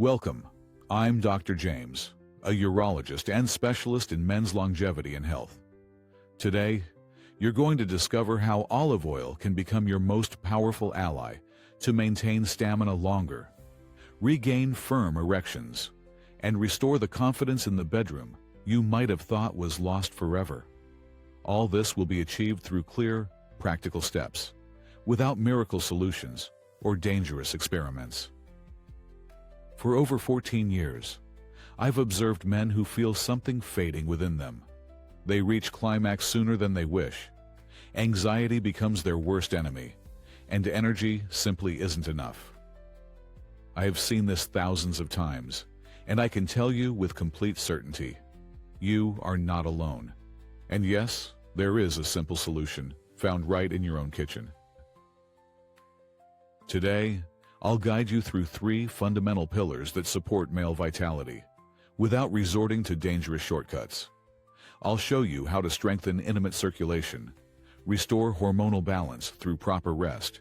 Welcome. I'm Dr. James, a urologist and specialist in men's longevity and health. Today, you're going to discover how olive oil can become your most powerful ally to maintain stamina longer, regain firm erections, and restore the confidence in the bedroom you might have thought was lost forever. All this will be achieved through clear, practical steps, without miracle solutions or dangerous experiments. For over 14 years, I've observed men who feel something fading within them. They reach climax sooner than they wish. Anxiety becomes their worst enemy, and energy simply isn't enough. I have seen this thousands of times, and I can tell you with complete certainty, you are not alone. And yes, there is a simple solution found right in your own kitchen. Today, I'll guide you through 3 fundamental pillars that support male vitality, without resorting to dangerous shortcuts. I'll show you how to strengthen intimate circulation, restore hormonal balance through proper rest,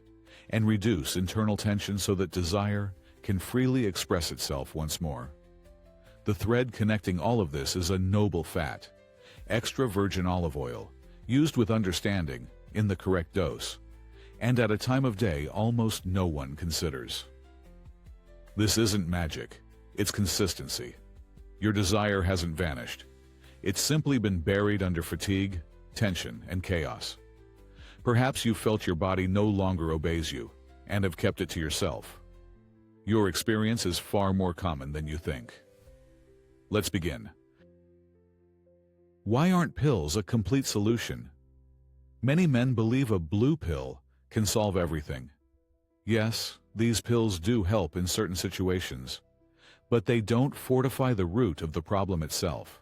and reduce internal tension so that desire can freely express itself once more. The thread connecting all of this is a noble fat, extra virgin olive oil, used with understanding, in the correct dose, and at a time of day almost no one considers. This isn't magic, it's consistency. Your desire hasn't vanished. It's simply been buried under fatigue, tension, and chaos. Perhaps you felt your body no longer obeys you, and have kept it to yourself. Your experience is far more common than you think. Let's begin. Why aren't pills a complete solution? Many men believe a blue pill can solve everything. Yes, these pills do help in certain situations, but they don't fortify the root of the problem itself.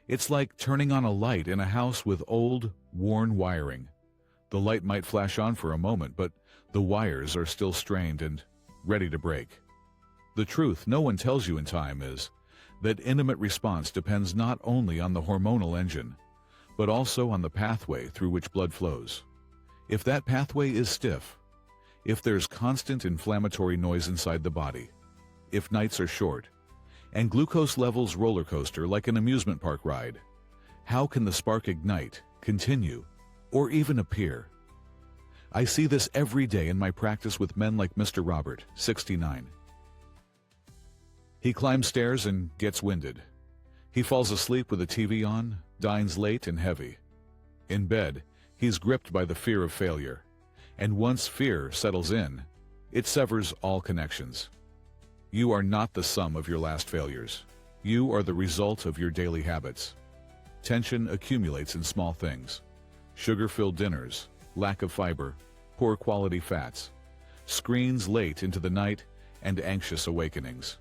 It's like turning on a light in a house with old, worn wiring. The light might flash on for a moment, but the wires are still strained and ready to break. The truth no one tells you in time is that intimate response depends not only on the hormonal engine, but also on the pathway through which blood flows. If that pathway is stiff, if there's constant inflammatory noise inside the body, if nights are short, and glucose levels roller coaster like an amusement park ride, how can the spark ignite, continue, or even appear? I see this every day in my practice with men like Mr. Robert, 69. He climbs stairs and gets winded. He falls asleep with the TV on, dines late and heavy. In bed, he's gripped by the fear of failure, and once fear settles in, it severs all connections. You are not the sum of your last failures. You are the result of your daily habits. Tension accumulates in small things: sugar-filled dinners, lack of fiber, poor quality fats, screens late into the night, and anxious awakenings.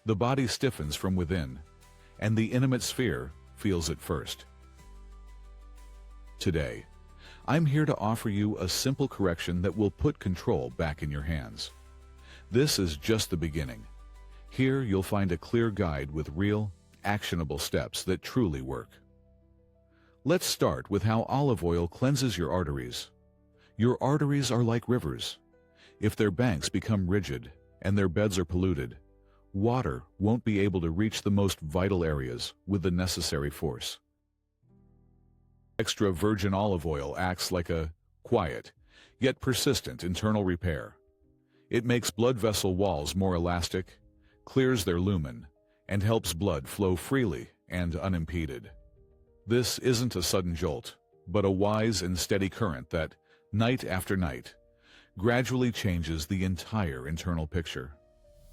The body stiffens from within, and the intimate sphere feels it first. Today, I'm here to offer you a simple correction that will put control back in your hands. This is just the beginning. Here you'll find a clear guide with real, actionable steps that truly work. Let's start with how olive oil cleanses your arteries. Your arteries are like rivers. If their banks become rigid and their beds are polluted, water won't be able to reach the most vital areas with the necessary force. Extra virgin olive oil acts like a quiet, yet persistent internal repair. It makes blood vessel walls more elastic, clears their lumen, and helps blood flow freely and unimpeded. This isn't a sudden jolt, but a wise and steady current that, night after night, gradually changes the entire internal picture.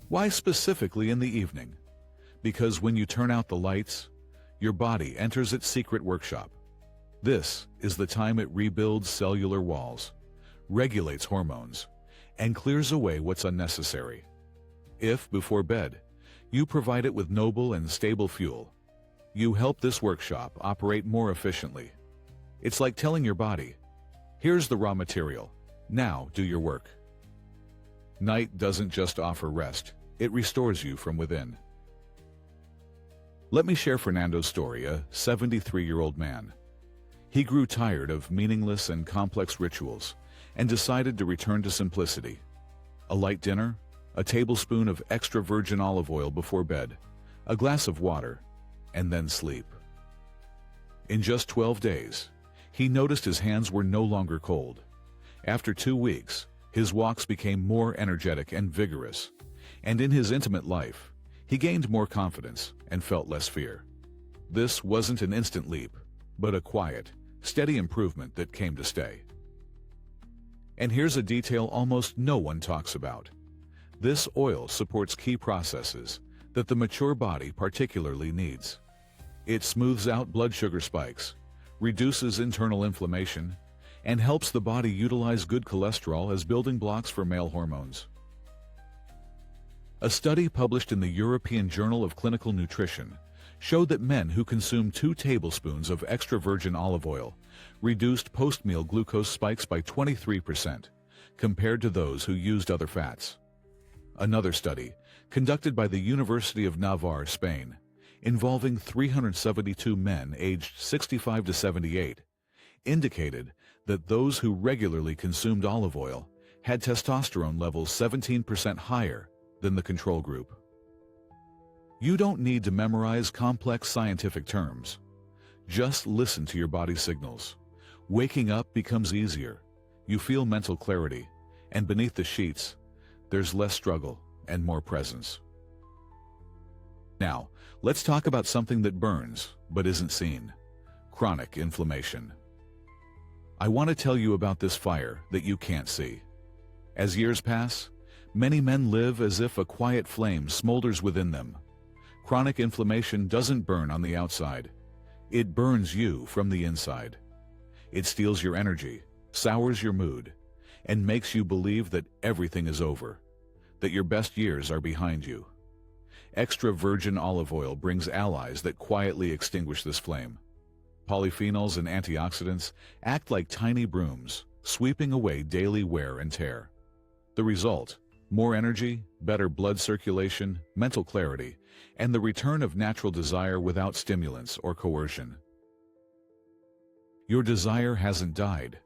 Why specifically in the evening? Because when you turn out the lights, your body enters its secret workshop. This is the time it rebuilds cellular walls, regulates hormones, and clears away what's unnecessary. If, before bed, you provide it with noble and stable fuel, you help this workshop operate more efficiently. It's like telling your body, here's the raw material, now do your work. Night doesn't just offer rest, it restores you from within. Let me share Fernando's story, a 73-year-old man. He grew tired of meaningless and complex rituals and decided to return to simplicity. A light dinner, a tablespoon of extra virgin olive oil before bed, a glass of water, and then sleep. In just 12 days, he noticed his hands were no longer cold. After 2 weeks, his walks became more energetic and vigorous, and in his intimate life, he gained more confidence and felt less fear. This wasn't an instant leap, but a quiet, steady improvement that came to stay. And here's a detail almost no one talks about. This oil supports key processes that the mature body particularly needs. It smooths out blood sugar spikes, reduces internal inflammation, and helps the body utilize good cholesterol as building blocks for male hormones. A study published in the European Journal of Clinical Nutrition showed that men who consumed 2 tablespoons of extra virgin olive oil reduced post-meal glucose spikes by 23% compared to those who used other fats. Another study, conducted by the University of Navarre, Spain, involving 372 men aged 65 to 78, indicated that those who regularly consumed olive oil had testosterone levels 17% higher than the control group. You don't need to memorize complex scientific terms. Just listen to your body's signals. Waking up becomes easier. You feel mental clarity, and beneath the sheets, there's less struggle and more presence. Now, let's talk about something that burns but isn't seen: chronic inflammation. I want to tell you about this fire that you can't see. As years pass, many men live as if a quiet flame smolders within them. Chronic inflammation doesn't burn on the outside. It burns you from the inside. It steals your energy, sours your mood, and makes you believe that everything is over, that your best years are behind you. Extra virgin olive oil brings allies that quietly extinguish this flame. Polyphenols and antioxidants act like tiny brooms, sweeping away daily wear and tear. The result: more energy, better blood circulation, mental clarity, and the return of natural desire without stimulants or coercion. Your desire hasn't died.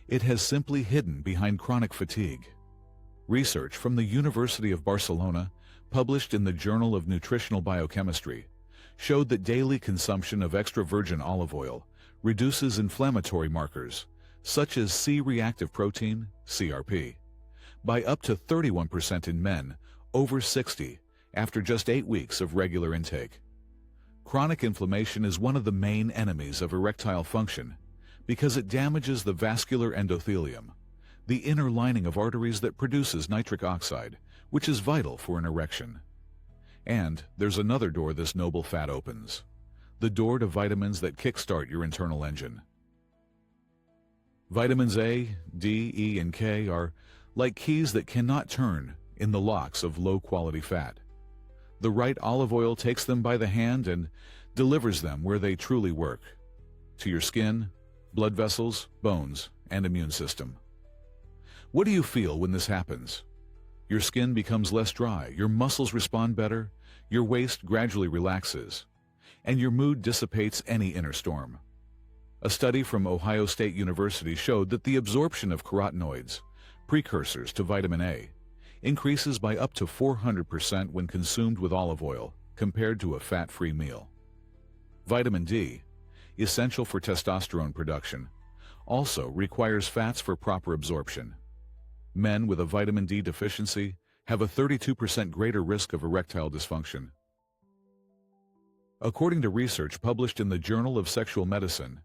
It has simply hidden behind chronic fatigue. Research from the University of Barcelona, published in the Journal of Nutritional Biochemistry, showed that daily consumption of extra virgin olive oil reduces inflammatory markers, such as C-reactive protein, CRP, by up to 31% in men over 60 after just 8 weeks of regular intake. Chronic inflammation is one of the main enemies of erectile function because it damages the vascular endothelium, the inner lining of arteries that produces nitric oxide, which is vital for an erection. And there's another door this noble fat opens: the door to vitamins that kickstart your internal engine. Vitamins A, D, E, and K are like keys that cannot turn in the locks of low-quality fat. The right olive oil takes them by the hand and delivers them where they truly work: to your skin, blood vessels, bones, and immune system. What do you feel when this happens? Your skin becomes less dry, your muscles respond better, your waist gradually relaxes, and your mood dissipates any inner storm. A study from Ohio State University showed that the absorption of carotenoids, precursors to vitamin A, increases by up to 400% when consumed with olive oil compared to a fat-free meal. Vitamin D, essential for testosterone production, also requires fats for proper absorption. Men with a vitamin D deficiency have a 32% greater risk of erectile dysfunction. According to research published in the Journal of Sexual Medicine,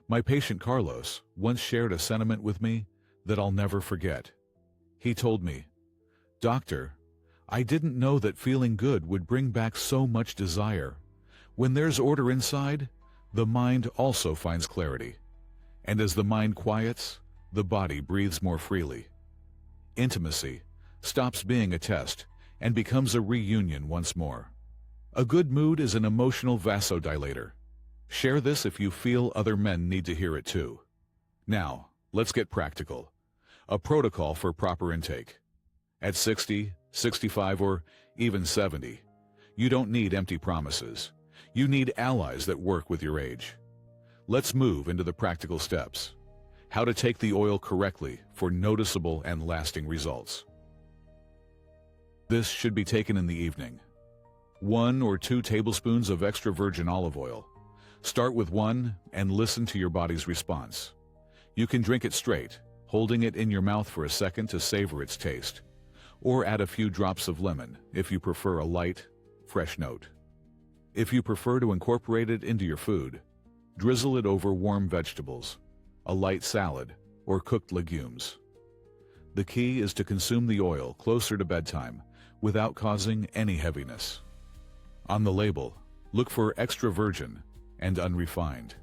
my patient Carlos once shared a sentiment with me that I'll never forget. He told me, "Doctor, I didn't know that feeling good would bring back so much desire. When there's order inside, the mind also finds clarity. And as the mind quiets, the body breathes more freely. Intimacy stops being a test and becomes a reunion once more." A good mood is an emotional vasodilator. Share this if you feel other men need to hear it too. Now, let's get practical. A protocol for proper intake. At 60, 65, or even 70, you don't need empty promises. You need allies that work with your age. Let's move into the practical steps. How to take the oil correctly for noticeable and lasting results. This should be taken in the evening. 1 or 2 tablespoons of extra virgin olive oil. Start with 1 and listen to your body's response. You can drink it straight, holding it in your mouth for a second to savor its taste, or add a few drops of lemon if you prefer a light, fresh note. If you prefer to incorporate it into your food, drizzle it over warm vegetables, a light salad, or cooked legumes. The key is to consume the oil closer to bedtime without causing any heaviness. On the label, look for extra virgin and unrefined.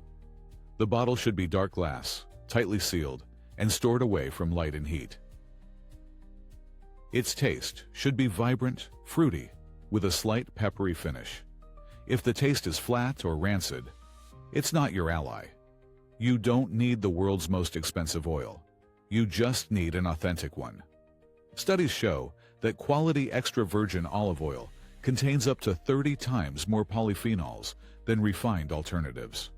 The bottle should be dark glass, tightly sealed, and stored away from light and heat. Its taste should be vibrant, fruity, with a slight peppery finish. If the taste is flat or rancid, it's not your ally. You don't need the world's most expensive oil. You just need an authentic one. Studies show that quality extra virgin olive oil contains up to 30 times more polyphenols than refined alternatives.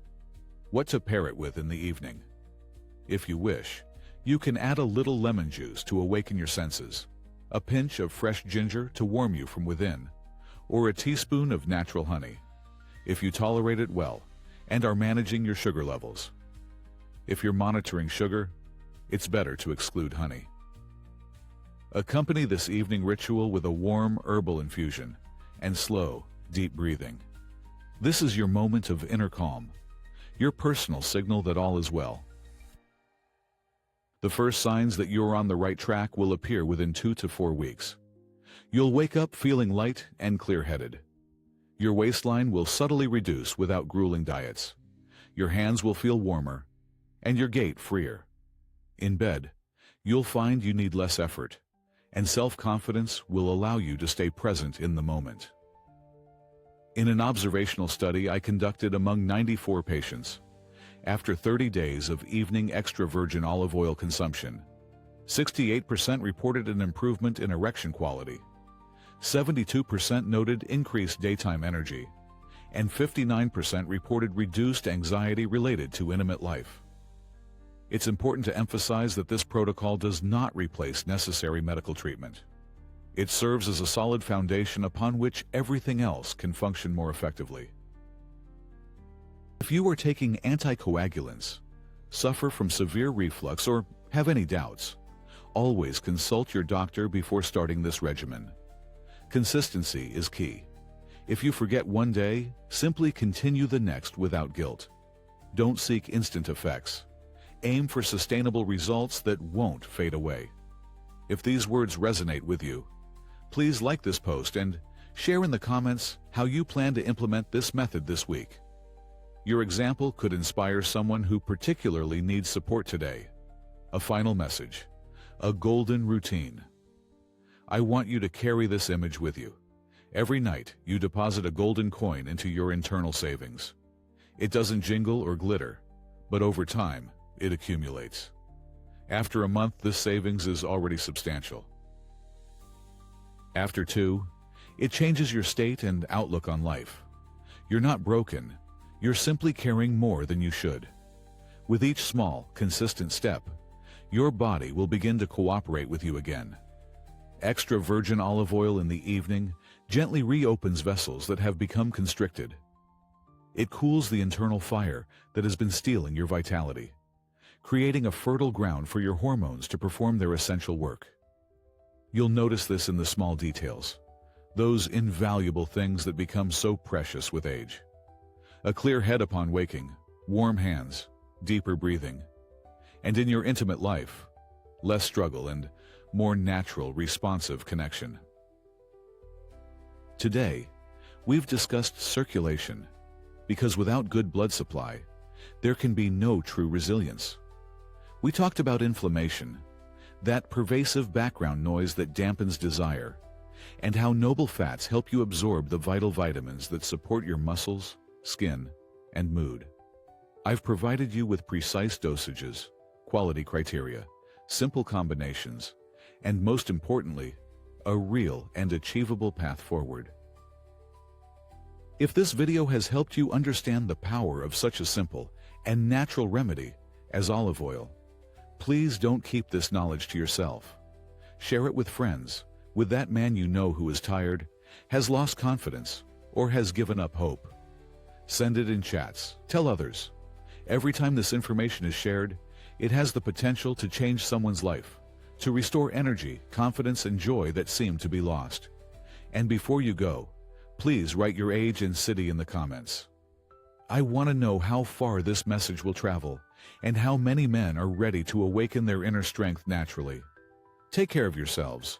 What to pair it with in the evening? If you wish, you can add a little lemon juice to awaken your senses, a pinch of fresh ginger to warm you from within, or a teaspoon of natural honey, if you tolerate it well and are managing your sugar levels. If you're monitoring sugar, it's better to exclude honey. Accompany this evening ritual with a warm herbal infusion and slow, deep breathing. This is your moment of inner calm, your personal signal that all is well. The first signs that you're on the right track will appear within 2 to 4 weeks. You'll wake up feeling light and clear-headed. Your waistline will subtly reduce without grueling diets. Your hands will feel warmer, and your gait freer. In bed, you'll find you need less effort, and self-confidence will allow you to stay present in the moment. In an observational study I conducted among 94 patients, after 30 days of evening extra virgin olive oil consumption, 68% reported an improvement in erection quality, 72% noted increased daytime energy, and 59% reported reduced anxiety related to intimate life. It's important to emphasize that this protocol does not replace necessary medical treatment. It serves as a solid foundation upon which everything else can function more effectively. If you are taking anticoagulants, suffer from severe reflux, or have any doubts, always consult your doctor before starting this regimen. Consistency is key. If you forget one day, simply continue the next without guilt. Don't seek instant effects. Aim for sustainable results that won't fade away. If these words resonate with you, please like this post and share in the comments how you plan to implement this method this week. Your example could inspire someone who particularly needs support today. A final message, a golden routine. I want you to carry this image with you. Every night, you deposit a golden coin into your internal savings. It doesn't jingle or glitter, but over time, it accumulates. After a month, this savings is already substantial. After 2, it changes your state and outlook on life. You're not broken. You're simply carrying more than you should. With each small, consistent step, your body will begin to cooperate with you again. Extra virgin olive oil in the evening gently reopens vessels that have become constricted. It cools the internal fire that has been stealing your vitality, creating a fertile ground for your hormones to perform their essential work. You'll notice this in the small details, those invaluable things that become so precious with age. A clear head upon waking, warm hands, deeper breathing, and in your intimate life, less struggle and more natural, responsive connection. Today, we've discussed circulation, because without good blood supply, there can be no true resilience. We talked about inflammation, that pervasive background noise that dampens desire, and how noble fats help you absorb the vital vitamins that support your muscles, skin, and mood. I've provided you with precise dosages, quality criteria, simple combinations, and most importantly, a real and achievable path forward. If this video has helped you understand the power of such a simple and natural remedy as olive oil, please don't keep this knowledge to yourself. Share it with friends, with that man you know who is tired, has lost confidence, or has given up hope. Send it in chats. Tell others. Every time this information is shared, it has the potential to change someone's life, to restore energy, confidence, and joy that seem to be lost. And before you go, please write your age and city in the comments. I want to know how far this message will travel and how many men are ready to awaken their inner strength naturally. Take care of yourselves.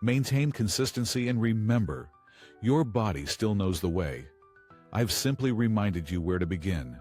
Maintain consistency and remember, your body still knows the way. I've simply reminded you where to begin.